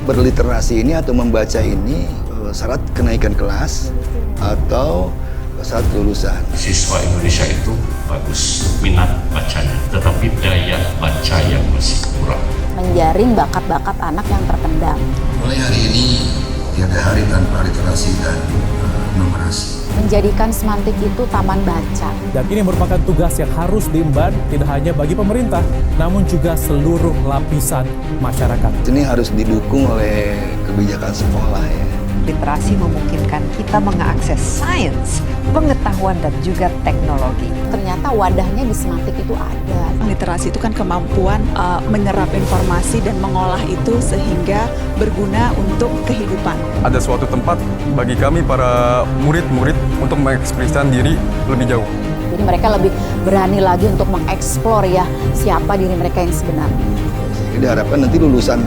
berliterasi ini atau membaca ini syarat kenaikan kelas atau syarat kelulusan. Siswa Indonesia itu bagus minat bacanya, tetapi daya baca yang masih kurang. Menjaring bakat-bakat anak yang terpendam. Mulai hari ini tiada hari tanpa literasi dan numerasi. Menjadikan Semantik itu taman baca. Dan ini merupakan tugas yang harus diemban tidak hanya bagi pemerintah, namun juga seluruh lapisan masyarakat. Ini harus didukung oleh kebijakan sekolah ya. Literasi memungkinkan kita mengakses sains, pengetahuan, dan juga teknologi. Ternyata wadahnya di Semantik itu ada. Literasi itu kan kemampuan menyerap informasi dan mengolah itu sehingga berguna untuk kehidupan. Ada suatu tempat bagi kami para murid-murid untuk mengekspresikan diri lebih jauh. Jadi mereka lebih berani lagi untuk mengeksplor ya siapa diri mereka yang sebenarnya. Jadi diharapkan nanti lulusan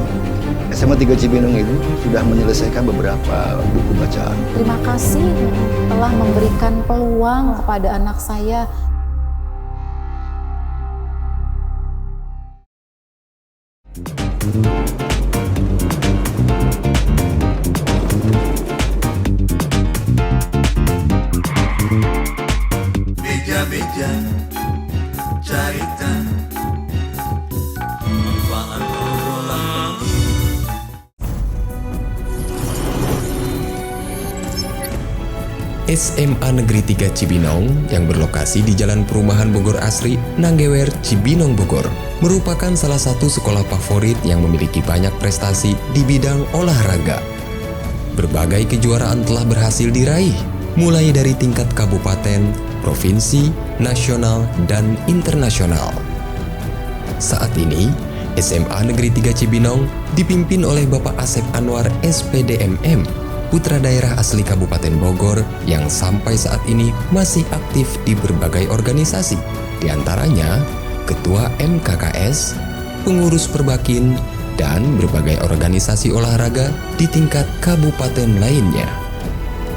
SMA 3 Cibinong itu sudah menyelesaikan beberapa buku bacaan. Terima kasih telah memberikan peluang kepada anak saya. Beja-beja, jahitan, bahan obrolan. SMA Negeri 3 Cibinong yang berlokasi di Jalan Perumahan Bogor Asri, Nanggewer, Cibinong, Bogor, merupakan salah satu sekolah favorit yang memiliki banyak prestasi di bidang olahraga. Berbagai kejuaraan telah berhasil diraih, mulai dari tingkat kabupaten, provinsi, nasional, dan internasional. Saat ini, SMA Negeri 3 Cibinong dipimpin oleh Bapak Asep Anwar SPDMM, putra daerah asli Kabupaten Bogor yang sampai saat ini masih aktif di berbagai organisasi, di antaranya Ketua MKKS, pengurus Perbakin, dan berbagai organisasi olahraga di tingkat kabupaten lainnya.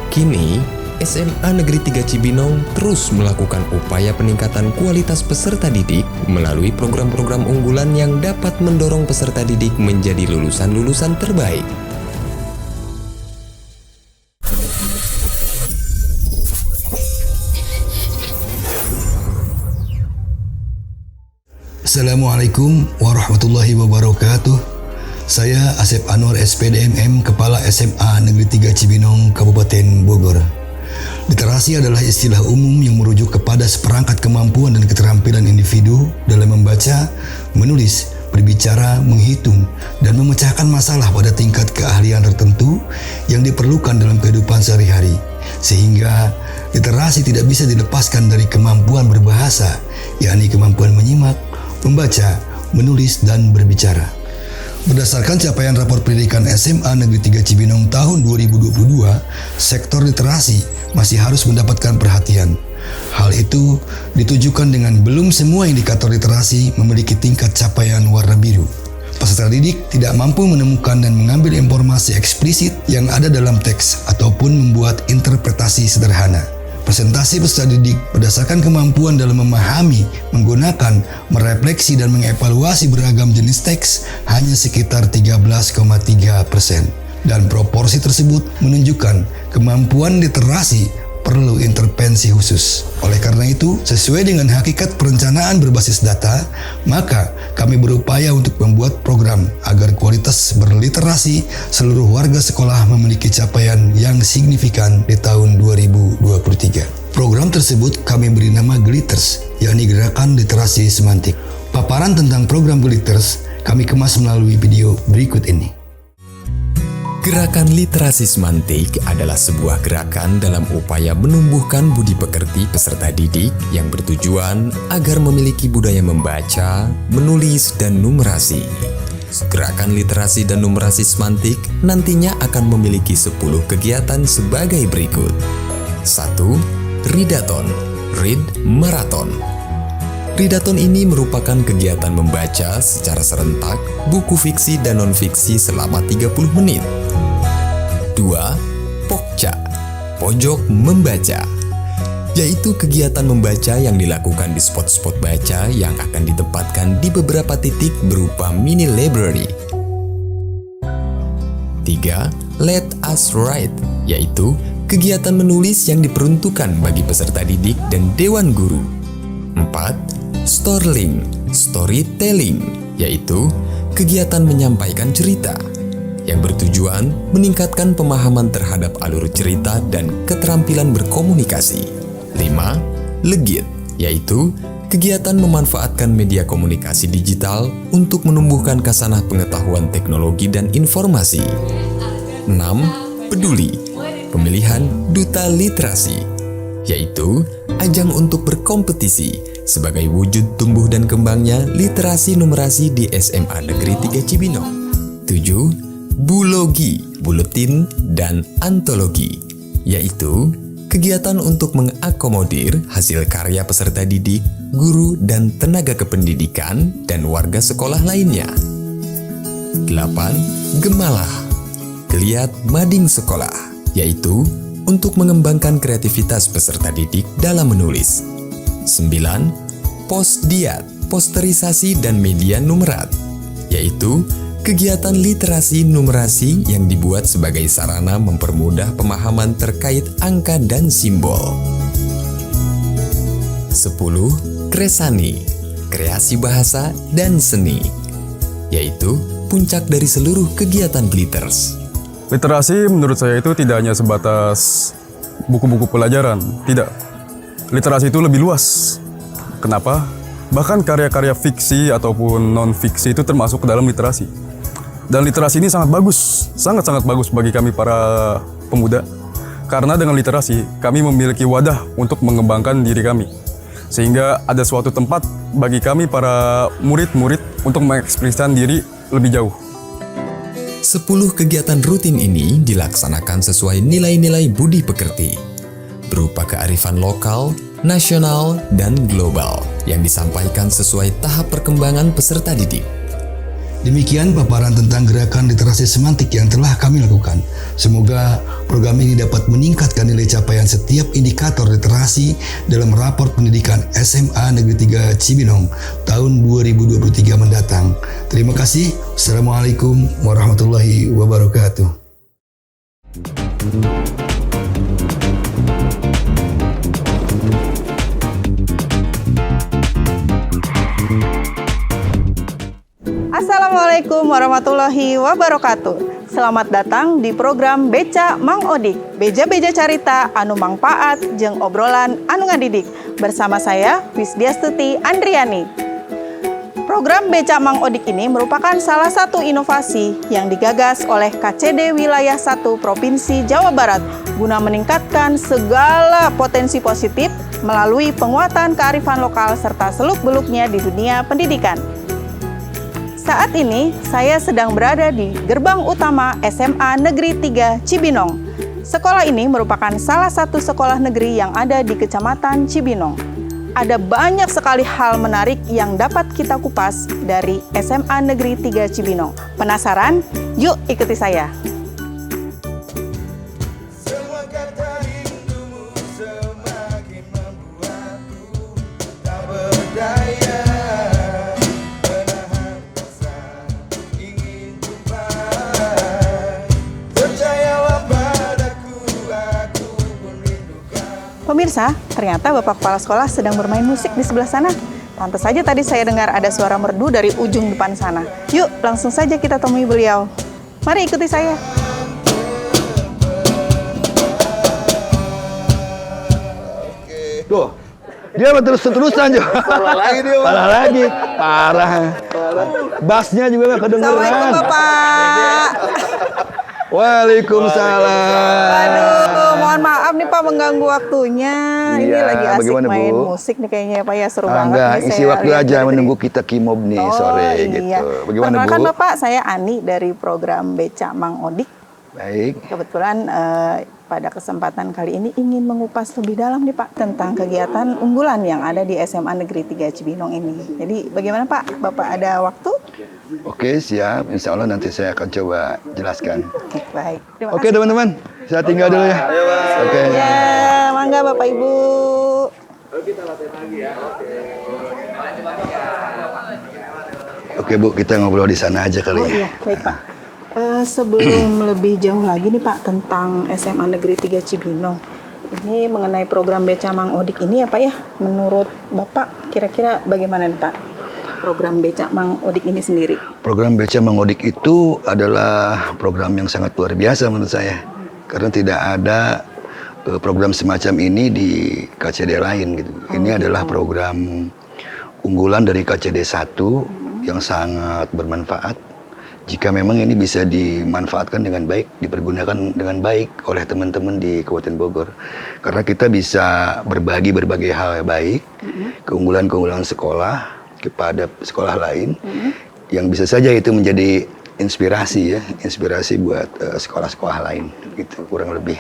Kini, SMA Negeri 3 Cibinong terus melakukan upaya peningkatan kualitas peserta didik melalui program-program unggulan yang dapat mendorong peserta didik menjadi lulusan-lulusan terbaik. Assalamualaikum warahmatullahi wabarakatuh. Saya Asep Anwar SPDMM, Kepala SMA Negeri 3 Cibinong, Kabupaten Bogor. Literasi adalah istilah umum yang merujuk kepada seperangkat kemampuan dan keterampilan individu dalam membaca, menulis, berbicara, menghitung, dan memecahkan masalah pada tingkat keahlian tertentu yang diperlukan dalam kehidupan sehari-hari. Sehingga literasi tidak bisa dilepaskan dari kemampuan berbahasa, yakni kemampuan menyimak, membaca, menulis, dan berbicara. Berdasarkan capaian rapor pendidikan SMA Negeri 3 Cibinong tahun 2022, sektor literasi masih harus mendapatkan perhatian. Hal itu ditujukan dengan belum semua indikator literasi memiliki tingkat capaian warna biru. Peserta didik tidak mampu menemukan dan mengambil informasi eksplisit yang ada dalam teks ataupun membuat interpretasi sederhana. Presentasi peserta didik berdasarkan kemampuan dalam memahami, menggunakan, merefleksi, dan mengevaluasi beragam jenis teks hanya sekitar 13,3%. Dan proporsi tersebut menunjukkan kemampuan literasi perlu intervensi khusus. Oleh karena itu, sesuai dengan hakikat perencanaan berbasis data, maka kami berupaya untuk membuat program agar kualitas berliterasi seluruh warga sekolah memiliki capaian yang signifikan di tahun 2023. Program tersebut kami beri nama Glitters, yakni Gerakan Literasi Semantik. Paparan tentang program Glitters kami kemas melalui video berikut ini. Gerakan Literasi Semantik adalah sebuah gerakan dalam upaya menumbuhkan budi pekerti peserta didik yang bertujuan agar memiliki budaya membaca, menulis, dan numerasi. Gerakan Literasi dan Numerasi Semantik nantinya akan memiliki 10 kegiatan sebagai berikut. 1. Readathon, Read Marathon. Readathon ini merupakan kegiatan membaca secara serentak buku fiksi dan non-fiksi selama 30 menit. 2. Pokca, Pojok Membaca, yaitu kegiatan membaca yang dilakukan di spot-spot baca yang akan ditempatkan di beberapa titik berupa mini library. Ketiga, Let Us Write, yaitu kegiatan menulis yang diperuntukkan bagi peserta didik dan dewan guru. 4. Storytelling, storytelling, yaitu kegiatan menyampaikan cerita yang bertujuan meningkatkan pemahaman terhadap alur cerita dan keterampilan berkomunikasi. 5. Legit, yaitu kegiatan memanfaatkan media komunikasi digital untuk menumbuhkan khasanah pengetahuan teknologi dan informasi. 6. Peduli, pemilihan duta literasi, yaitu ajang untuk berkompetisi sebagai wujud tumbuh dan kembangnya literasi numerasi di SMA Negeri 3 Cibinong. 7. Bulogi, buletin, dan antologi, yaitu kegiatan untuk mengakomodir hasil karya peserta didik, guru, dan tenaga kependidikan dan warga sekolah lainnya. 8. Gemalah, geliat mading sekolah, yaitu untuk mengembangkan kreativitas peserta didik dalam menulis. 9. Postdiat, posterisasi dan media numerat, yaitu kegiatan literasi numerasi yang dibuat sebagai sarana mempermudah pemahaman terkait angka dan simbol. 10. Kresani, kreasi bahasa dan seni, yaitu puncak dari seluruh kegiatan Glitters. Literasi menurut saya itu tidak hanya sebatas buku-buku pelajaran, tidak. Literasi itu lebih luas. Kenapa? Bahkan karya-karya fiksi ataupun non-fiksi itu termasuk ke dalam literasi. Dan literasi ini sangat bagus, sangat-sangat bagus bagi kami para pemuda. Karena dengan literasi, kami memiliki wadah untuk mengembangkan diri kami. Sehingga ada suatu tempat bagi kami para murid-murid untuk mengekspresikan diri lebih jauh. 10 kegiatan rutin ini dilaksanakan sesuai nilai-nilai budi pekerti, berupa kearifan lokal, nasional, dan global yang disampaikan sesuai tahap perkembangan peserta didik. Demikian paparan tentang gerakan literasi semantik yang telah kami lakukan. Semoga program ini dapat meningkatkan nilai capaian setiap indikator literasi dalam rapor pendidikan SMA Negeri 3 Cibinong tahun 2023 mendatang. Terima kasih. Assalamualaikum warahmatullahi wabarakatuh. Assalamualaikum warahmatullahi wabarakatuh. Selamat datang di program Beca Mang Odik, beja-beja carita anu mangpaat jeung obrolan anu ngadidik. Bersama saya Wisdiastuti Andriani. Program Beca Mang Odik ini merupakan salah satu inovasi yang digagas oleh KCD Wilayah 1 Provinsi Jawa Barat guna meningkatkan segala potensi positif melalui penguatan kearifan lokal serta seluk-beluknya di dunia pendidikan. Saat ini, saya sedang berada di gerbang utama SMA Negeri 3 Cibinong. Sekolah ini merupakan salah satu sekolah negeri yang ada di Kecamatan Cibinong. Ada banyak sekali hal menarik yang dapat kita kupas dari SMA Negeri 3 Cibinong. Penasaran? Yuk ikuti saya. Pemirsa, ternyata Bapak Kepala Sekolah sedang bermain musik di sebelah sana. Pantas saja tadi saya dengar ada suara merdu dari ujung depan sana. Yuk, langsung saja kita temui beliau. Mari ikuti saya. Tuh, dia terus-terusan juga. Salah lagi dia. Salah lagi. Parah. Bassnya juga nggak kedengeran. Assalamualaikum Bapak. Waalaikumsalam. Aduh, mohon maaf nih Pak mengganggu waktunya. Ini Iya, lagi asik bagaimana, main Bu? musik nih kayaknya ya Pak ya, seru banget. Enggak, nih isi saya waktu lihat aja dari menunggu tadi. kita kimob nih sore gitu. Bagaimana, Bu? Perkenalkan Bapak, saya Ani dari program Beca Mang Odik. Baik. Kebetulan pada kesempatan kali ini ingin mengupas lebih dalam nih Pak tentang kegiatan unggulan yang ada di SMA Negeri 3 Cibinong ini. Jadi bagaimana Pak? Bapak ada waktu? Oke, siap. Insya Allah nanti saya akan coba jelaskan. Oke, baik. Terima Oke, kasih. teman-teman. Saya tinggal dulu ya. Oke. Ya, mangga Bapak Ibu. Oke, Bu, kita ngobrol di sana aja kali Oh ya. iya, baik Pak. Sebelum lebih jauh lagi nih Pak tentang SMA Negeri 3 Cibinong, ini mengenai program Beca Mang Odik ini ya Pak ya, menurut Bapak kira-kira bagaimana nih Pak program Beca Mang Odik ini sendiri? Program Beca Mang Odik itu adalah program yang sangat luar biasa menurut saya, karena tidak ada program semacam ini di KCD lain gitu. Ini adalah program unggulan dari KCD 1 yang sangat bermanfaat. Jika memang ini bisa dimanfaatkan dengan baik, dipergunakan dengan baik oleh teman-teman di Kabupaten Bogor. Karena kita bisa berbagi berbagai hal yang baik, keunggulan-keunggulan sekolah kepada sekolah lain, yang bisa saja itu menjadi inspirasi ya, inspirasi buat sekolah-sekolah lain, gitu kurang lebih.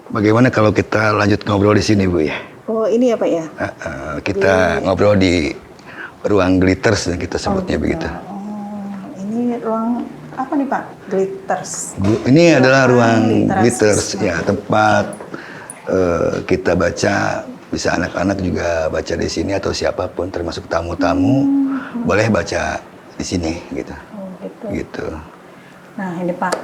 Bagaimana kalau kita lanjut ngobrol di sini Bu ya? Oh ini ya Pak ya? Kita ngobrol di ruang glitters kita sebutnya begitu. Ini ruang apa nih Pak? Glitters. Ini adalah ruang glitters ya, tempat kita baca, bisa anak-anak juga baca di sini atau siapapun termasuk tamu-tamu boleh baca di sini gitu. Gitu. Nah ini Pak,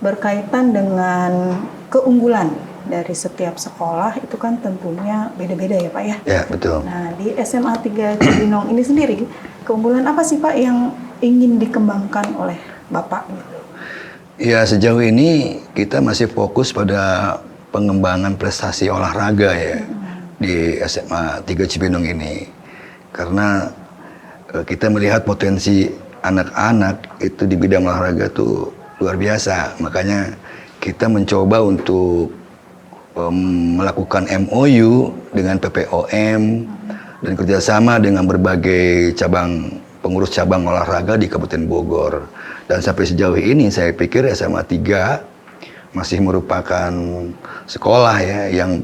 berkaitan dengan keunggulan dari setiap sekolah itu kan tentunya beda-beda ya Pak ya? Ya betul. Nah di SMA 3 Cibinong ini sendiri, keunggulan apa sih Pak yang ingin dikembangkan oleh Bapak? Ya sejauh ini kita masih fokus pada pengembangan prestasi olahraga ya di SMA 3 Cibinong ini. Karena kita melihat potensi anak-anak itu di bidang olahraga tuh luar biasa. Makanya kita mencoba untuk melakukan MOU dengan PPOM dan kerjasama dengan berbagai pengurus cabang olahraga di Kabupaten Bogor. Dan sampai sejauh ini saya pikir SMA 3 masih merupakan sekolah ya yang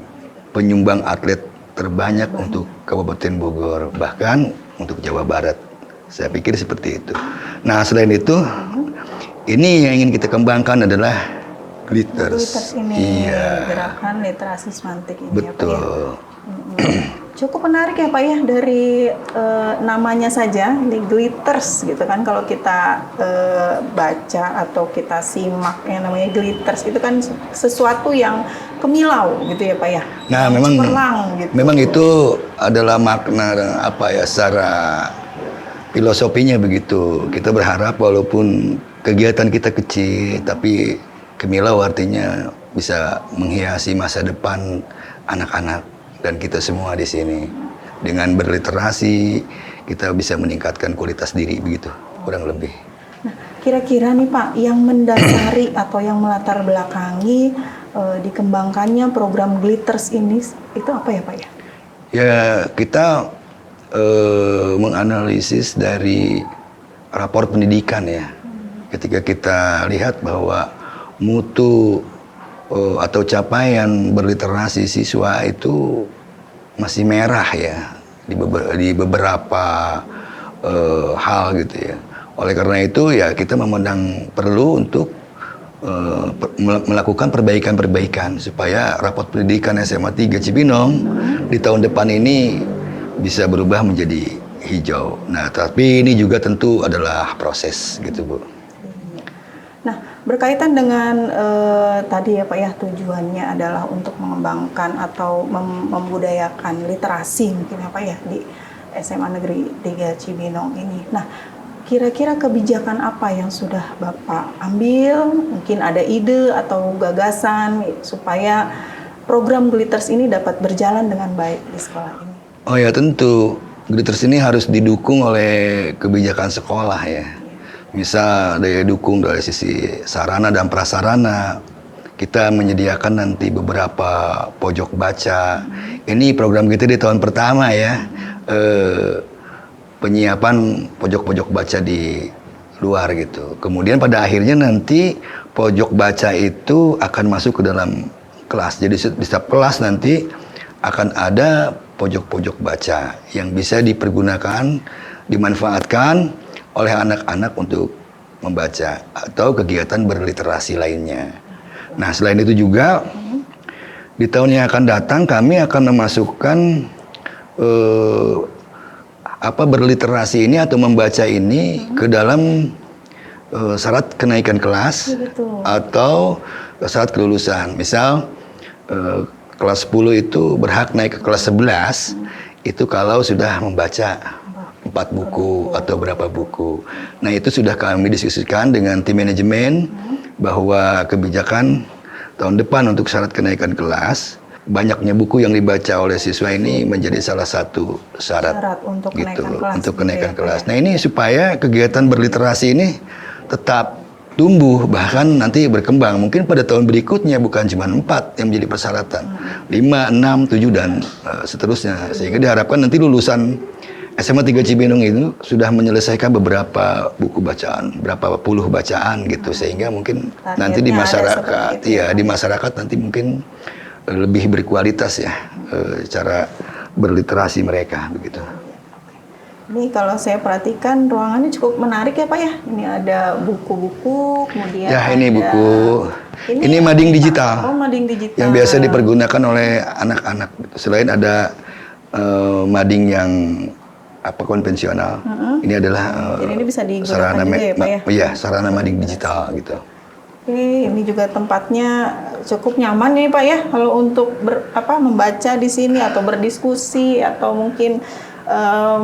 penyumbang atlet terbanyak untuk Kabupaten Bogor, bahkan untuk Jawa Barat. Saya pikir seperti itu. Nah selain itu, ini yang ingin kita kembangkan adalah glitters. Glitters ini, gerakan literasi semantik ini. Betul. Ya, Pak, ya? Cukup menarik ya Pak ya, dari namanya saja, glitters gitu kan. Kalau kita baca atau kita simak yang namanya glitters itu kan sesuatu yang kemilau gitu ya Pak ya. Nah memang cemerlang, gitu. Memang itu adalah makna apa ya, secara filosofinya begitu. Kita berharap walaupun kegiatan kita kecil, tapi kemilau artinya bisa menghiasi masa depan anak-anak dan kita semua di sini. Dengan berliterasi, kita bisa meningkatkan kualitas diri begitu, kurang lebih. Nah, kira-kira nih Pak, yang mendasari atau yang melatar belakangi dikembangkannya program glitters ini itu apa ya Pak ya? Ya, kita menganalisis dari rapor pendidikan ya. Ketika kita lihat bahwa mutu atau capaian berliterasi siswa itu masih merah ya di beberapa hal gitu ya. Oleh karena itu ya kita memandang perlu untuk melakukan perbaikan-perbaikan supaya rapot pendidikan SMA 3 Cibinong di tahun depan ini bisa berubah menjadi hijau. Nah, tapi ini juga tentu adalah proses gitu Bu. Nah, berkaitan dengan tadi ya Pak ya, tujuannya adalah untuk mengembangkan atau membudayakan literasi mungkin ya Pak ya di SMA Negeri 3 Cibinong ini. Nah, kira-kira kebijakan apa yang sudah Bapak ambil? Mungkin ada ide atau gagasan supaya program glitters ini dapat berjalan dengan baik di sekolah ini. Oh ya tentu, glitters ini harus didukung oleh kebijakan sekolah ya. Misal daya dukung dari sisi sarana dan prasarana, kita menyediakan nanti beberapa pojok baca. Ini program kita di tahun pertama ya, penyiapan pojok-pojok baca di luar gitu. Kemudian pada akhirnya nanti pojok baca itu akan masuk ke dalam kelas. Jadi di setiap kelas nanti akan ada pojok-pojok baca yang bisa dipergunakan, dimanfaatkan oleh anak-anak untuk membaca atau kegiatan berliterasi lainnya. Nah, selain itu juga di tahun yang akan datang kami akan memasukkan berliterasi ini atau membaca ini ke dalam syarat kenaikan kelas atau syarat kelulusan. Misal kelas 10 itu berhak naik ke kelas 11 itu kalau sudah membaca 4 buku atau berapa buku. Nah, itu sudah kami diskusikan dengan tim manajemen bahwa kebijakan tahun depan untuk syarat kenaikan kelas, banyaknya buku yang dibaca oleh siswa ini menjadi salah satu syarat untuk gitu, kenaikan kelas. untuk kenaikan kelas. Nah, ini supaya kegiatan berliterasi ini tetap tumbuh, bahkan nanti berkembang. Mungkin pada tahun berikutnya bukan cuma 4 yang menjadi persyaratan, 5, 6, 7 dan seterusnya. Sehingga diharapkan nanti lulusan SMA 3 Cibinong itu sudah menyelesaikan beberapa buku bacaan, berapa puluh bacaan gitu, sehingga mungkin nanti di masyarakat, di masyarakat nanti mungkin lebih berkualitas ya cara berliterasi mereka begitu. Ini kalau saya perhatikan ruangannya cukup menarik ya Pak ya. Ini ada buku-buku, kemudian Ya, ini ada... buku. Ini mading digital. Oh, mading digital. Yang biasa dipergunakan oleh anak-anak. Selain ada mading yang konvensional, ini adalah jadi ini bisa digunakan sarana juga ya Pak ya? Iya, sarana mading digital gitu. Oke, ini juga tempatnya cukup nyaman nih Pak ya kalau untuk membaca di sini atau berdiskusi atau mungkin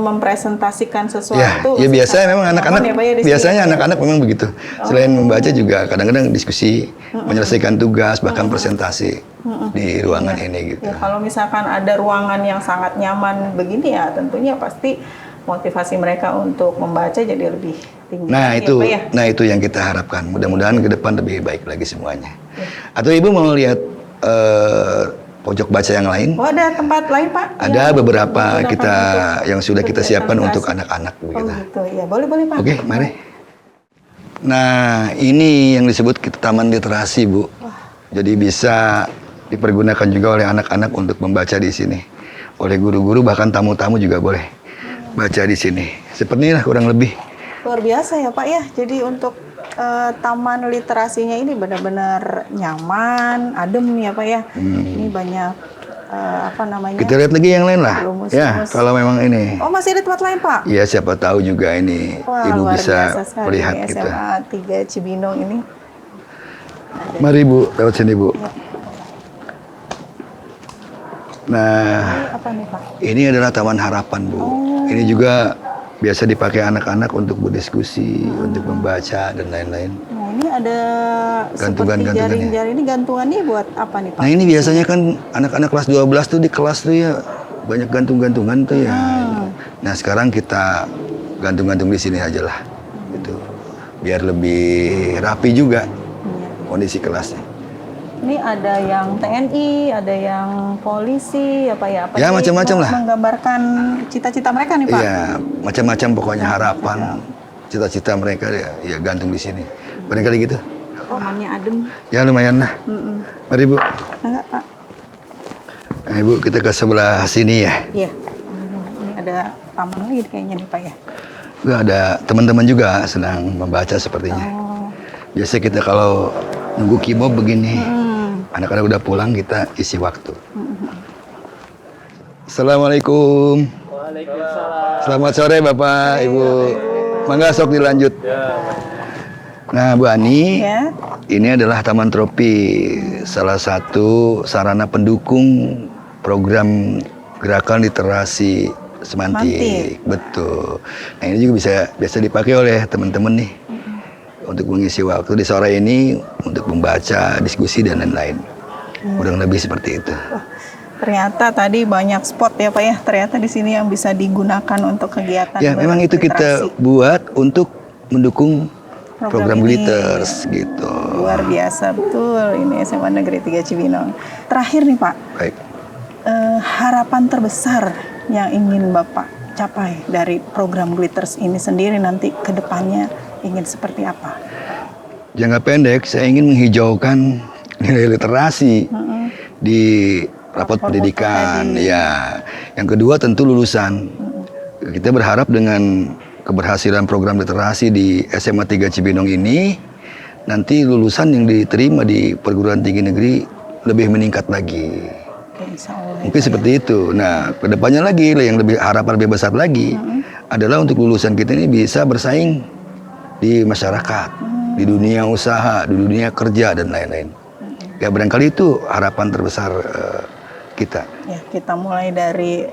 mempresentasikan sesuatu. Ya biasanya memang anak-anak ya, anak-anak memang begitu. Selain membaca juga kadang-kadang diskusi, menyelesaikan tugas, bahkan presentasi di ruangan ini gitu. Ya, kalau misalkan ada ruangan yang sangat nyaman begini ya tentunya pasti motivasi mereka untuk membaca jadi lebih tinggi. Nah, itu ya, Pak ya? Nah, itu yang kita harapkan. Mudah-mudahan ke depan lebih baik lagi semuanya. Atau Ibu mau lihat pojok baca yang lain? Oh, ada tempat lain Pak? Ada beberapa yang sudah kita siapkan untuk anak-anak begitu. Oh gitu, ya boleh Pak. Oke, mari. Nah, ini yang disebut kita taman literasi, Bu. Jadi bisa dipergunakan juga oleh anak-anak untuk membaca di sini. Oleh guru-guru bahkan tamu-tamu juga boleh baca di sini. Seperti inilah kurang lebih. Luar biasa ya Pak ya. Jadi untuk taman literasinya ini benar-benar nyaman, adem ya Pak ya. Ini banyak Kita lihat lagi yang lain lah. Ya, kalau memang ini. Oh, masih ada tempat lain Pak? Iya, siapa tahu juga ini Ibu bisa melihat kita. SMA 3 Cibinong ini. Mari Bu, lewat sini Bu. Ya. Nah, Ini apa nih Pak? ini adalah Taman Harapan Bu. Ini juga biasa dipakai anak-anak untuk berdiskusi, untuk membaca dan lain-lain. Nah, ini ada Gantungan-gantungannya. seperti jaring-jaring ini gantungannya buat apa nih Pak? Nah, ini biasanya kan anak-anak kelas 12 tuh di kelas tuh ya banyak gantung-gantungan tuh ya. Nah, sekarang kita gantung-gantung di sini aja lah. Gitu. Biar lebih rapi juga kondisi kelasnya. Ini ada yang TNI, ada yang polisi, apa ya? Ya, macam-macam lah. Menggambarkan cita-cita mereka nih Pak. Iya, macam-macam pokoknya harapan, cita-cita mereka ya gantung di sini. Barangkali gitu. Tamannya adem. Ya lumayan lah. Mari Bu. Enggak Pak? Nah, Ibu kita ke sebelah sini ya. Iya. Ini ada taman lagi kayaknya nih Pak ya. Ada teman-teman juga sedang membaca sepertinya. Biasa kita kalau nunggu kimo begini, anak-anak udah pulang kita isi waktu. Assalamualaikum. Waalaikumsalam. Selamat sore Bapak, Ibu. Mangga sok dilanjut. Nah, Bu Ani, ini adalah Taman Tropi, salah satu sarana pendukung program gerakan literasi semantik. Betul. Nah, ini juga biasa dipakai oleh teman-teman nih untuk mengisi waktu di sore ini untuk membaca, diskusi dan lain-lain. Kurang lebih seperti itu. Ternyata tadi banyak spot ya Pak ya. Ternyata di sini yang bisa digunakan untuk kegiatan. Ya, memang itu kita buat untuk mendukung program Glitters gitu. Luar biasa betul, ini SMA Negeri 3 Cibinong. Terakhir nih Pak, baik. Harapan terbesar yang ingin Bapak capai dari program Glitters ini sendiri nanti ke depannya ingin seperti apa? Jangka pendek saya ingin menghijaukan nilai literasi di rapot pendidikan. Ya, yang kedua tentu lulusan. Kita berharap dengan keberhasilan program literasi di SMA 3 Cibinong ini, nanti lulusan yang diterima di perguruan tinggi negeri lebih meningkat lagi. Mungkin seperti itu. Nah, kedepannya lagi yang harapan lebih besar lagi adalah untuk lulusan kita ini bisa bersaing di masyarakat, di dunia usaha, di dunia kerja dan lain-lain. Ya barangkali itu harapan terbesar kita. Ya, kita mulai dari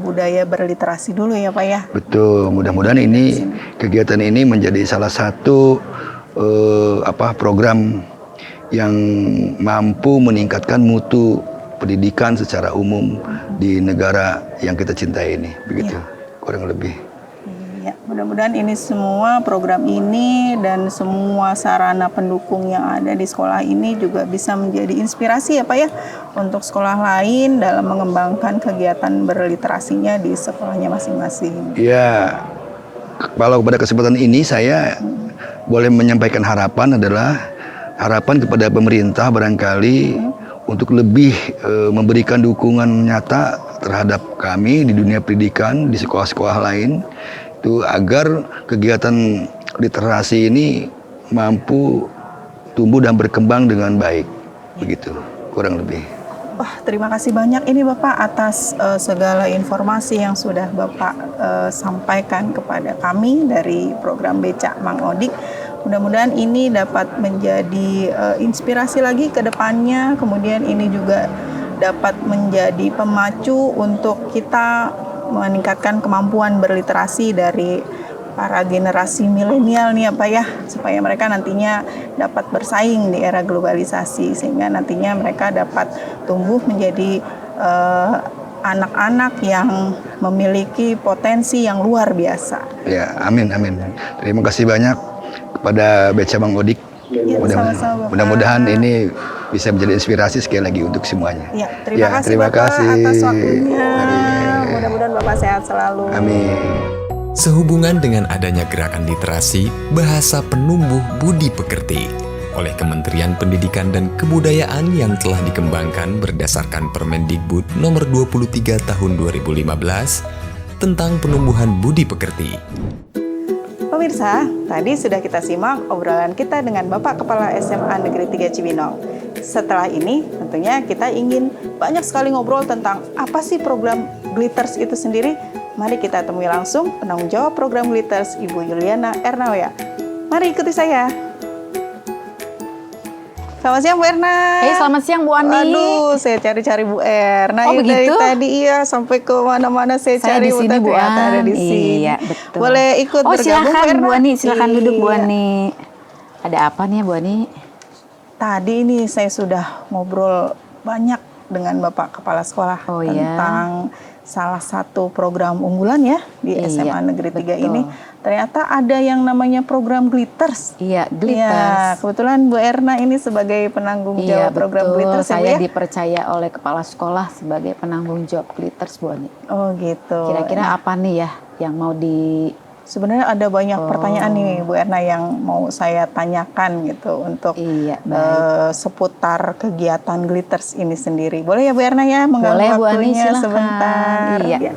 budaya berliterasi dulu ya Pak ya. Betul, mudah-mudahan ini kegiatan ini menjadi salah satu program yang mampu meningkatkan mutu pendidikan secara umum di negara yang kita cintai ini, begitu kurang lebih. Ya, mudah-mudahan ini semua program ini dan semua sarana pendukung yang ada di sekolah ini juga bisa menjadi inspirasi ya Pak ya untuk sekolah lain dalam mengembangkan kegiatan berliterasinya di sekolahnya masing-masing. Ya, kalau pada kesempatan ini saya boleh menyampaikan harapan kepada pemerintah barangkali untuk lebih memberikan dukungan nyata terhadap kami di dunia pendidikan di sekolah-sekolah lain itu agar kegiatan literasi ini mampu tumbuh dan berkembang dengan baik, begitu kurang lebih. Wah, terima kasih banyak ini Bapak atas segala informasi yang sudah Bapak sampaikan kepada kami dari program Becak Mang Odik. Mudah-mudahan ini dapat menjadi inspirasi lagi ke depannya, kemudian ini juga dapat menjadi pemacu untuk kita meningkatkan kemampuan berliterasi dari para generasi milenial nih ya Pak ya, supaya mereka nantinya dapat bersaing di era globalisasi, sehingga nantinya mereka dapat tumbuh menjadi anak-anak yang memiliki potensi yang luar biasa. Ya, amin. Terima kasih banyak kepada Becak Mang Odik. Ya, mudah-mudahan ini bisa menjadi inspirasi sekali lagi untuk semuanya. Ya, terima kasih Bapak atas waktunya. Mudah-mudahan Bapak sehat selalu. Amin. Sehubungan dengan adanya gerakan literasi, bahasa penumbuh budi pekerti oleh Kementerian Pendidikan dan Kebudayaan yang telah dikembangkan berdasarkan Permendikbud nomor 23 tahun 2015 tentang penumbuhan budi pekerti. Pemirsa, tadi sudah kita simak obrolan kita dengan Bapak Kepala SMA Negeri 3 Cibinong. Setelah ini tentunya kita ingin banyak sekali ngobrol tentang apa sih program Glitters itu sendiri. Mari kita temui langsung penanggung jawab program Glitters, Ibu Yuliana Ernawea. Mari ikuti saya. Selamat siang Bu Erna. Selamat siang Bu Ani. Aduh, saya cari-cari Bu Erna. Oh, begitu? Dari tadi sampai ke mana-mana saya cari di sini Bu Ani. ada di sini. Iya, betul. Boleh ikut bergabung Bu Erna? Bu Ani, silakan duduk Bu Iya. Ani. Ada apa nih Bu Ani? Tadi ini saya sudah ngobrol banyak dengan Bapak Kepala Sekolah tentang salah satu program unggulan ya di SMA Negeri 3 ini. Ternyata ada yang namanya program Glitters. Iya, Glitters. Ya, kebetulan Bu Erna ini sebagai penanggung jawab program Glitters. Saya dipercaya oleh kepala sekolah sebagai penanggung jawab Glitters Bu Ani. Oh gitu. Kira-kira apa nih ya yang mau di... Sebenarnya ada banyak pertanyaan nih Bu Erna yang mau saya tanyakan gitu untuk seputar kegiatan Glitters ini sendiri. Boleh ya Bu Erna ya mengganggu waktunya sebentar. Iya.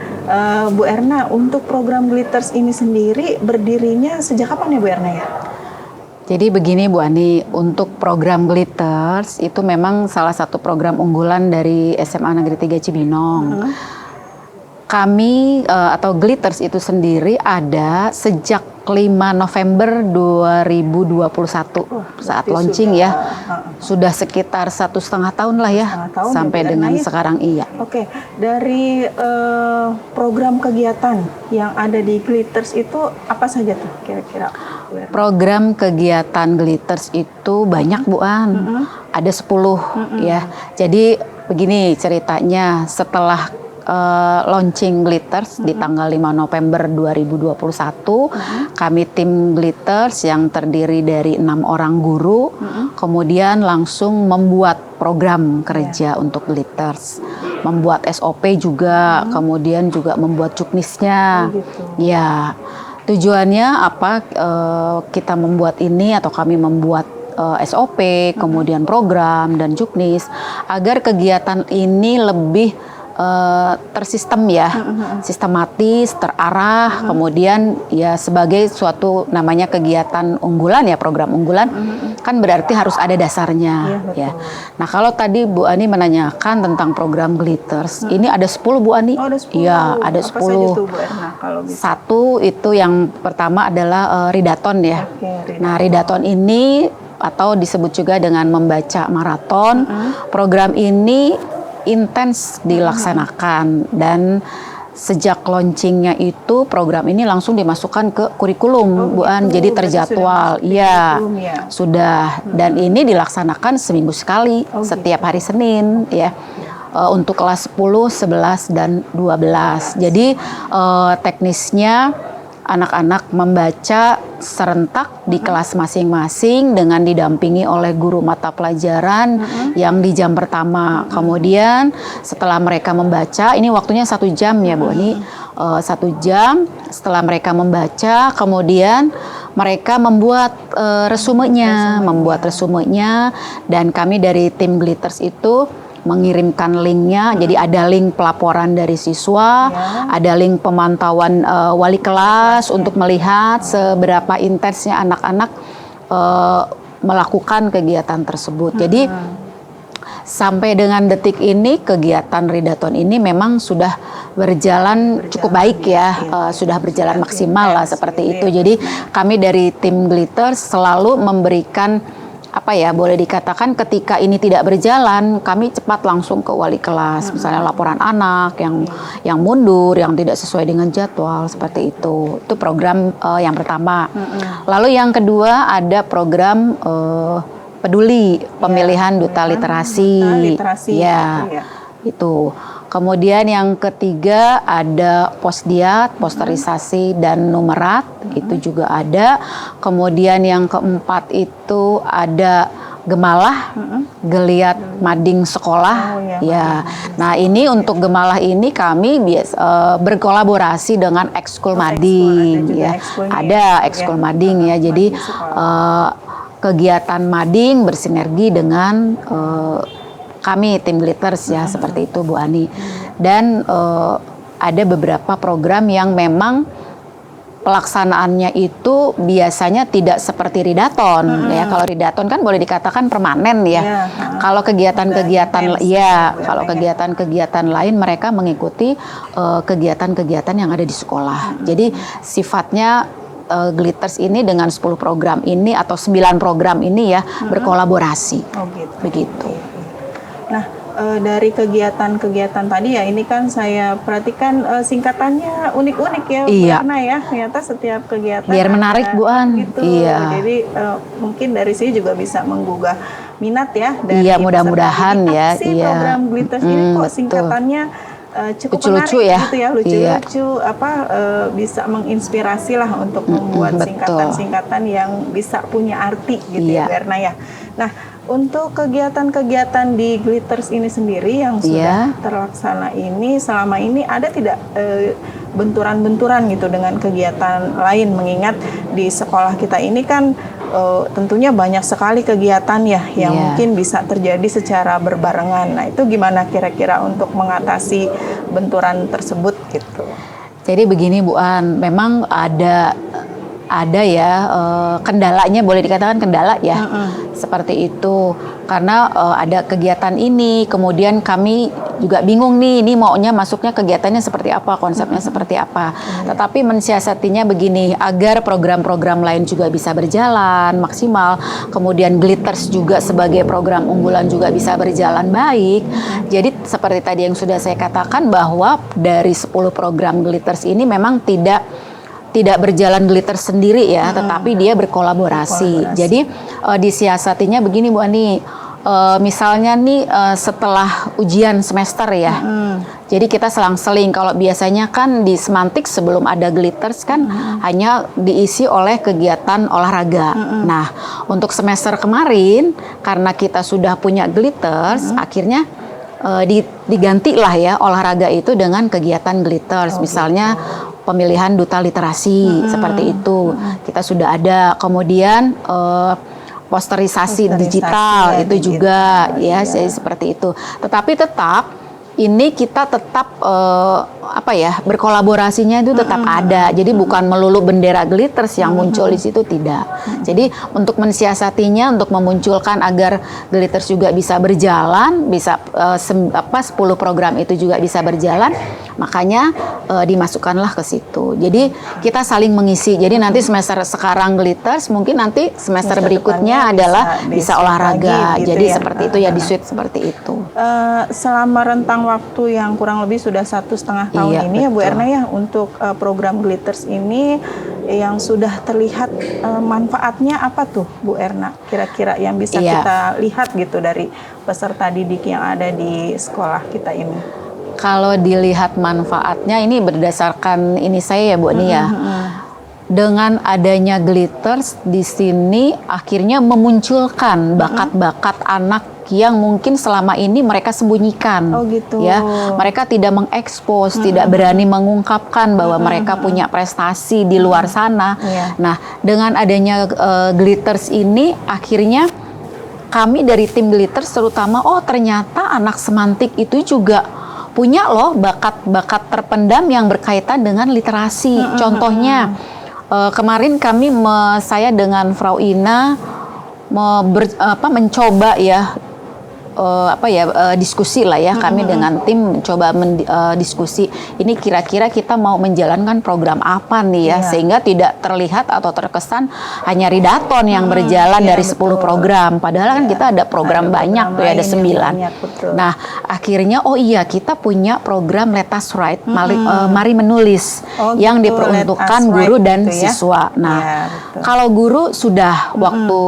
Bu Erna, untuk program Glitters ini sendiri berdirinya sejak kapan ya Bu Erna ya? Jadi begini Bu Ani, untuk program Glitters itu memang salah satu program unggulan dari SMA Negeri 3 Cibinong. Kami atau Glitters itu sendiri ada sejak 5 November 2021 saat launching sudah sekitar 1,5 tahun lah ya sampai dengan sekarang Oke, dari program kegiatan yang ada di Glitters itu apa saja tuh kira-kira? Program kegiatan Glitters itu banyak Bu An, ada 10 ya. Jadi begini ceritanya, setelah launching Glitters di tanggal 5 November 2021, kami tim Glitters yang terdiri dari 6 orang guru, kemudian langsung membuat program kerja untuk Glitters, membuat SOP juga, kemudian juga membuat juknisnya. Ya, tujuannya apa? Kita membuat ini atau kami membuat SOP, kemudian program dan juknis agar kegiatan ini lebih tersistem ya, sistematis, terarah, kemudian ya sebagai suatu namanya kegiatan unggulan ya, program unggulan, kan berarti harus ada dasarnya ya. Nah kalau tadi Bu Ani menanyakan tentang program Glitters, ini ada 10 Bu Ani. Oh, ada 10. Iya, ada 10. Apa saja tuh, Bu Erna, kalau bisa? Satu itu yang pertama adalah ridaton ya. Oke, Nah ridaton ini atau disebut juga dengan membaca maraton, program ini intens dilaksanakan dan sejak launchingnya itu program ini langsung dimasukkan ke kurikulum Bu An, jadi terjadwal. Iya, sudah. Dan ini dilaksanakan seminggu sekali, setiap hari Senin ya. Untuk kelas 10, 11 dan 12. Jadi teknisnya anak-anak membaca serentak di kelas masing-masing dengan didampingi oleh guru mata pelajaran yang di jam pertama. Kemudian setelah mereka membaca, ini waktunya 1 jam ya Bu Ani, 1 jam setelah mereka membaca, kemudian mereka membuat resumenya, dan kami dari tim Glitters itu mengirimkan linknya, jadi ada link pelaporan dari siswa, ada link pemantauan wali kelas untuk melihat seberapa intensnya anak-anak melakukan kegiatan tersebut. Jadi sampai dengan detik ini kegiatan ridaton ini memang sudah berjalan cukup baik ya, sudah berjalan maksimal lah seperti itu. Jadi kami dari tim Glitters selalu memberikan boleh dikatakan ketika ini tidak berjalan, kami cepat langsung ke wali kelas, misalnya laporan anak yang mundur, yang tidak sesuai dengan jadwal, seperti itu. Itu program yang pertama. Lalu yang kedua ada program peduli, pemilihan duta literasi. Ya, itu. Kemudian yang ketiga ada posdiat, posterisasi dan numerat, itu juga ada. Kemudian yang keempat itu ada gemalah, geliat mading sekolah. Nah ini untuk gemalah ini kami berkolaborasi dengan ekskul mading ya. Ada ekskul mading ya. Jadi kegiatan mading bersinergi dengan kami tim Glitters ya, seperti itu Bu Ani. Dan ada beberapa program yang memang pelaksanaannya itu biasanya tidak seperti ridaton ya. Kalau ridaton kan boleh dikatakan permanen ya. Kalau kegiatan-kegiatan kalau kegiatan-kegiatan lain mereka mengikuti kegiatan-kegiatan yang ada di sekolah. Jadi sifatnya Glitters ini dengan 10 program ini atau 9 program ini ya berkolaborasi. Begitu. Nah, dari kegiatan-kegiatan tadi ya, ini kan saya perhatikan singkatannya unik-unik ya, karena ya ternyata setiap kegiatan biar menarik Bu An. Gitu. Jadi mungkin dari sini juga bisa menggugah minat ya dari mudah-mudahan ya. Program Glitters ini kok singkatannya cukup lucu-lucu menarik ya. gitu ya, lucu-lucu bisa menginspirasi lah untuk membuat singkatan-singkatan yang bisa punya arti gitu ya Erna ya. Nah, untuk kegiatan-kegiatan di Glitters ini sendiri yang sudah terlaksana ini, selama ini ada tidak benturan-benturan gitu dengan kegiatan lain, mengingat di sekolah kita ini kan tentunya banyak sekali kegiatan ya yang mungkin bisa terjadi secara berbarengan. Nah itu gimana kira-kira untuk mengatasi benturan tersebut gitu? Jadi begini Bu An, memang ada ya kendalanya, boleh dikatakan kendala ya, seperti itu. Karena ada kegiatan ini, kemudian kami juga bingung nih, ini maunya masuknya kegiatannya seperti apa, konsepnya seperti apa. Tetapi mensiasatinya begini, agar program-program lain juga bisa berjalan maksimal, kemudian Glitters juga sebagai program unggulan juga bisa berjalan baik. Jadi seperti tadi yang sudah saya katakan bahwa dari 10 program Glitters ini memang tidak berjalan Glitters sendiri ya, tetapi dia berkolaborasi. Jadi disiasatinya begini Bu Ani, misalnya nih setelah ujian semester ya, jadi kita selang-seling. Kalau biasanya kan di Semantik sebelum ada Glitters kan hanya diisi oleh kegiatan olahraga. Nah untuk semester kemarin karena kita sudah punya Glitters, akhirnya diganti lah ya olahraga itu dengan kegiatan Glitters, misalnya pemilihan duta literasi seperti itu kita sudah ada. Kemudian posterisasi digital itu juga ya seperti itu. Tetapi tetap ini kita tetap berkolaborasinya itu tetap ada. Jadi bukan melulu bendera Glitters yang muncul di situ, tidak. Jadi untuk mensiasatinya, untuk memunculkan agar Glitters juga bisa berjalan, bisa 10 program itu juga bisa berjalan, makanya dimasukkanlah ke situ. Jadi kita saling mengisi. Jadi nanti semester sekarang Glitters, mungkin nanti semester berikutnya adalah bisa olahraga. Gitu jadi ya? seperti itu ya, di switch seperti itu. Selama rentang waktu yang kurang lebih sudah 1,5 tahun Iya, ini ya Bu betul. Erna ya, untuk program Glitters ini yang sudah terlihat manfaatnya apa tuh Bu Erna? Kira-kira yang bisa Iya. kita lihat gitu dari peserta didik yang ada di sekolah kita ini. Kalau dilihat manfaatnya ini berdasarkan ini saya ya Bu Ani ya. Dengan adanya Glitters di sini akhirnya memunculkan bakat-bakat anak yang mungkin selama ini mereka sembunyikan. Oh gitu. Ya, mereka tidak mengekspos, tidak berani mengungkapkan bahwa mereka punya prestasi di luar sana. Iya. Nah, dengan adanya Glitters ini akhirnya kami dari tim Glitters terutama, oh ternyata anak semantik itu juga punya loh bakat-bakat terpendam yang berkaitan dengan literasi. Contohnya kemarin saya dengan Frau Ina mencoba ya diskusi lah ya, kami dengan tim mencoba diskusi ini kira-kira kita mau menjalankan program apa nih ya, sehingga tidak terlihat atau terkesan hanya Ridaton yang berjalan dari 10 program, padahal kan kita ada program banyak tuh ya, ada 9. Nah akhirnya kita punya program Let Us Write, mari menulis, yang diperuntukkan guru dan gitu ya. siswa. Nah betul. kalau guru sudah waktu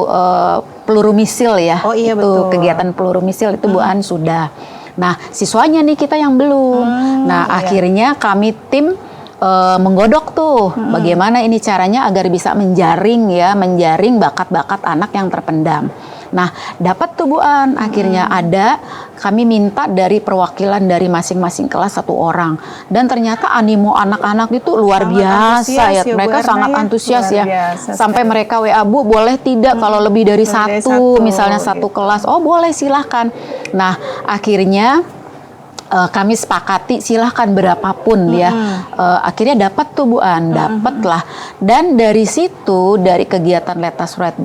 peluru misil ya, Oh iya, itu betul. kegiatan peluru misil itu Bu An sudah. Nah siswanya nih kita yang belum. Nah akhirnya kami tim menggodok tuh bagaimana ini caranya agar bisa menjaring bakat-bakat anak yang terpendam. Nah dapat tuh Bu An, akhirnya kami minta dari perwakilan dari masing-masing kelas 1 orang, dan ternyata animo anak-anak itu luar biasa ya, mereka sangat antusias ya, sampai mereka WA, Bu boleh tidak kalau lebih dari satu, misalnya satu kelas, oh boleh silahkan. Nah akhirnya kami sepakati silahkan berapapun ya. Akhirnya dapat tuh Bu An, dapat lah. Dan dari situ, dari kegiatan Let Us Write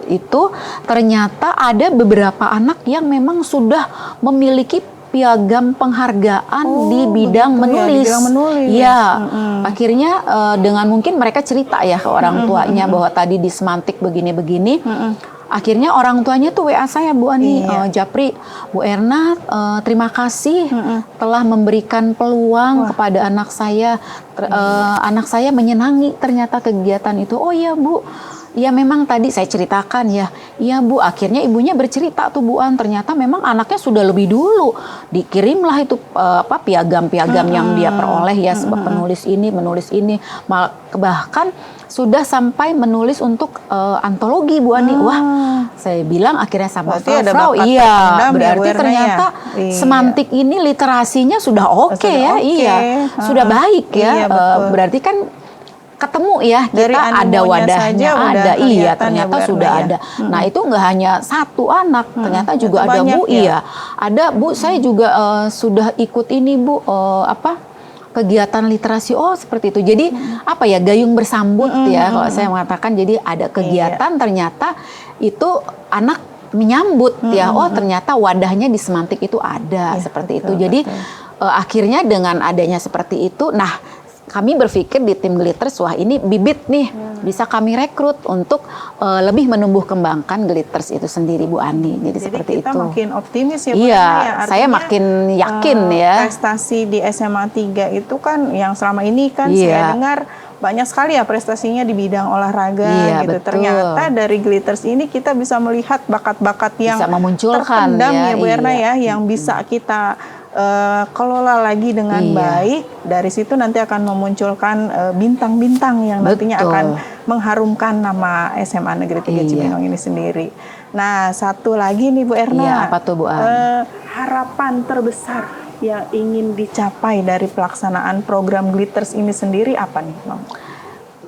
itu ternyata ada beberapa anak yang memang sudah memiliki piagam penghargaan di bidang menulis. Ya, akhirnya dengan mungkin mereka cerita ya ke orang tuanya bahwa tadi di semantik begini-begini. Akhirnya orang tuanya tuh WA saya, Bu Ani, Japri, Bu Erna, terima kasih telah memberikan peluang kepada anak saya. Anak saya menyenangi ternyata kegiatan itu. Oh iya Bu, ya memang tadi saya ceritakan ya. Iya Bu, akhirnya ibunya bercerita tuh Bu An, ternyata memang anaknya sudah lebih dulu dikirimlah itu piagam-piagam yang dia peroleh ya, sebab menulis ini, bahkan sudah sampai menulis untuk antologi Bu Ani. Wah, saya bilang akhirnya sama Frau, iya berarti ternyata semantik ini literasinya sudah oke ya, sudah baik ya. Berarti kan ketemu ya, kita ada wadahnya, ada ternyata sudah ada. Nah itu nggak hanya satu anak, ternyata juga ada Bu, ada Bu, saya juga sudah ikut ini Bu, kegiatan literasi, seperti itu. Jadi gayung bersambut ya kalau saya mengatakan. Jadi ada kegiatan ternyata itu anak menyambut ya, ternyata wadahnya di semantik itu ada, seperti itu. Jadi akhirnya dengan adanya seperti itu, nah kami berpikir di tim Glitters, wah ini bibit nih, bisa kami rekrut untuk lebih menumbuh kembangkan Glitters itu sendiri Bu Ani. Jadi seperti kita itu. makin optimis ya Bu. Iya, saya makin yakin ya. Prestasi di SMA 3 itu kan yang selama ini kan saya dengar banyak sekali ya prestasinya di bidang olahraga gitu. Betul. Ternyata dari Glitters ini kita bisa melihat bakat-bakat yang bisa memunculkan terpendam ya Bu Erna ya, yang bisa kita kelola lagi dengan baik. Dari situ nanti akan memunculkan bintang-bintang yang nantinya akan mengharumkan nama SMA Negeri 3 Cibinong ini sendiri. Nah, satu lagi nih Bu Erna. Apa tuh Bu An? Harapan terbesar yang ingin dicapai dari pelaksanaan program Glitters ini sendiri apa nih, Bang?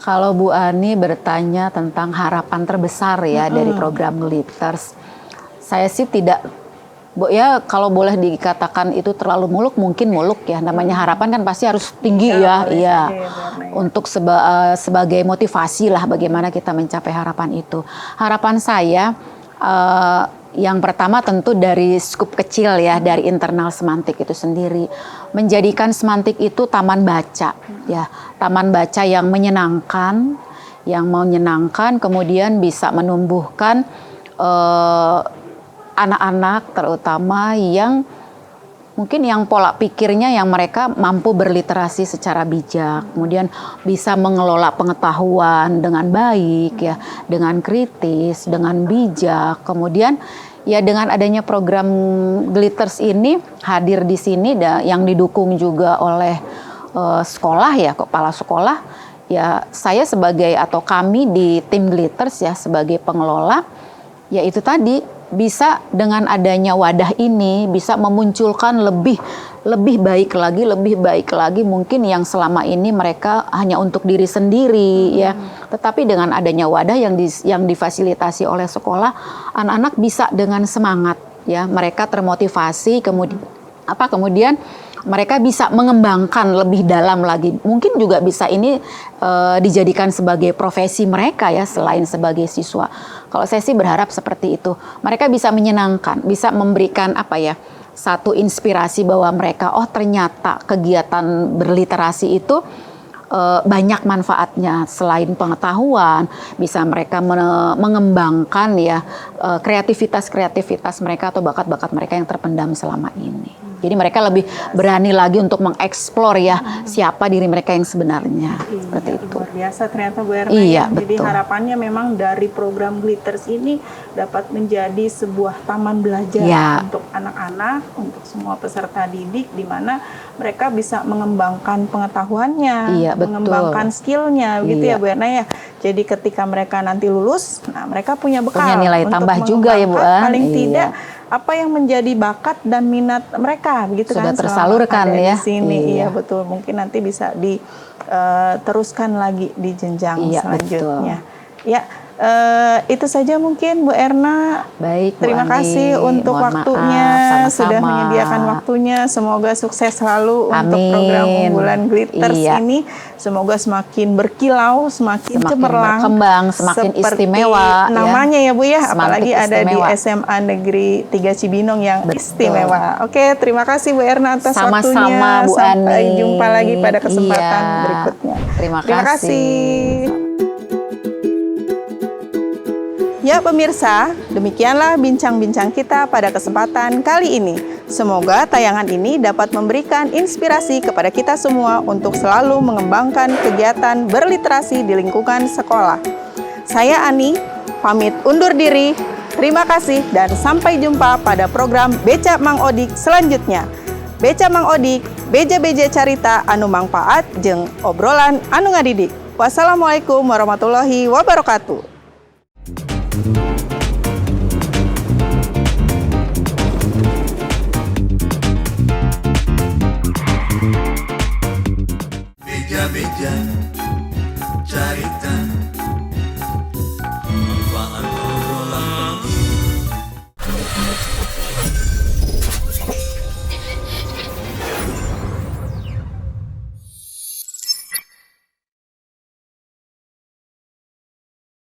Kalau Bu Ani bertanya tentang harapan terbesar ya dari program Glitters, saya sih tidak Bu ya, kalau boleh dikatakan itu terlalu muluk, mungkin muluk ya. Namanya harapan kan pasti harus tinggi ya, iya. Untuk sebagai motivasi lah bagaimana kita mencapai harapan itu. Harapan saya yang pertama tentu dari skup kecil ya, dari internal Semantik itu sendiri. Menjadikan Semantik itu taman baca ya, taman baca yang menyenangkan, kemudian bisa menumbuhkan anak-anak terutama yang mungkin yang pola pikirnya yang mereka mampu berliterasi secara bijak, kemudian bisa mengelola pengetahuan dengan baik ya, dengan kritis, dengan bijak. Kemudian ya dengan adanya program Glitters ini hadir di sini yang didukung juga oleh sekolah ya, kepala sekolah ya, saya sebagai atau kami di tim Glitters ya sebagai pengelola ya itu tadi bisa dengan adanya wadah ini bisa memunculkan lebih baik lagi mungkin yang selama ini mereka hanya untuk diri sendiri ya, tetapi dengan adanya wadah yang difasilitasi oleh sekolah, anak-anak bisa dengan semangat ya, mereka termotivasi, kemudian mereka bisa mengembangkan lebih dalam lagi. Mungkin juga bisa ini dijadikan sebagai profesi mereka ya, selain sebagai siswa. Kalau saya sih berharap seperti itu. Mereka bisa menyenangkan, bisa memberikan satu inspirasi bahwa mereka, oh ternyata kegiatan berliterasi itu banyak manfaatnya. Selain pengetahuan, bisa mereka mengembangkan ya kreativitas mereka atau bakat-bakat mereka yang terpendam selama ini. Jadi mereka lebih berani lagi untuk mengeksplor ya siapa diri mereka yang sebenarnya. Seperti itu. Luar biasa ternyata Bu Erna. Iya, Jadi betul. harapannya memang dari program Glitters ini dapat menjadi sebuah taman belajar Ya. untuk anak-anak, untuk semua peserta didik, di mana mereka bisa mengembangkan pengetahuannya, Iya, betul. mengembangkan skillnya, gitu Iya. ya Bu Erna ya. Jadi ketika mereka nanti lulus, nah mereka punya bekal Punya nilai untuk tambah juga ya Bu mengembangkan An. paling Iya. tidak apa yang menjadi bakat dan minat mereka, begitu Sudah kan? selama tersalurkan ada ya. di sini, Iya. iya betul. Mungkin nanti bisa diteruskan lagi di jenjang Iya, selanjutnya. Ya, itu saja mungkin Bu Erna. Baik, Bu Terima Andi. kasih untuk Mohon waktunya, maaf, sama-sama. sudah menyediakan waktunya. Semoga sukses selalu untuk Amin. program unggulan Glitters Iya. ini. Semoga semakin berkilau, semakin cemerlang, berkembang, semakin seperti istimewa ya. namanya ya Bu ya, Semantik apalagi ada di istimewa. SMA Negeri 3 Cibinong yang Betul. istimewa. Oke, terima kasih Bu Erna atas Sama-sama, waktunya. Bu Sampai Ani. jumpa lagi pada kesempatan Iya. berikutnya. Terima Terima kasih. kasih. Ya pemirsa, demikianlah bincang-bincang kita pada kesempatan kali ini. Semoga tayangan ini dapat memberikan inspirasi kepada kita semua untuk selalu mengembangkan kegiatan berliterasi di lingkungan sekolah. Saya Ani, pamit undur diri. Terima kasih dan sampai jumpa pada program Beca Mang Odik selanjutnya. Beca Mang Odik, beja-beja carita anu mangpaat jeung obrolan anu ngadidik. Wassalamualaikum warahmatullahi wabarakatuh. Beja-beja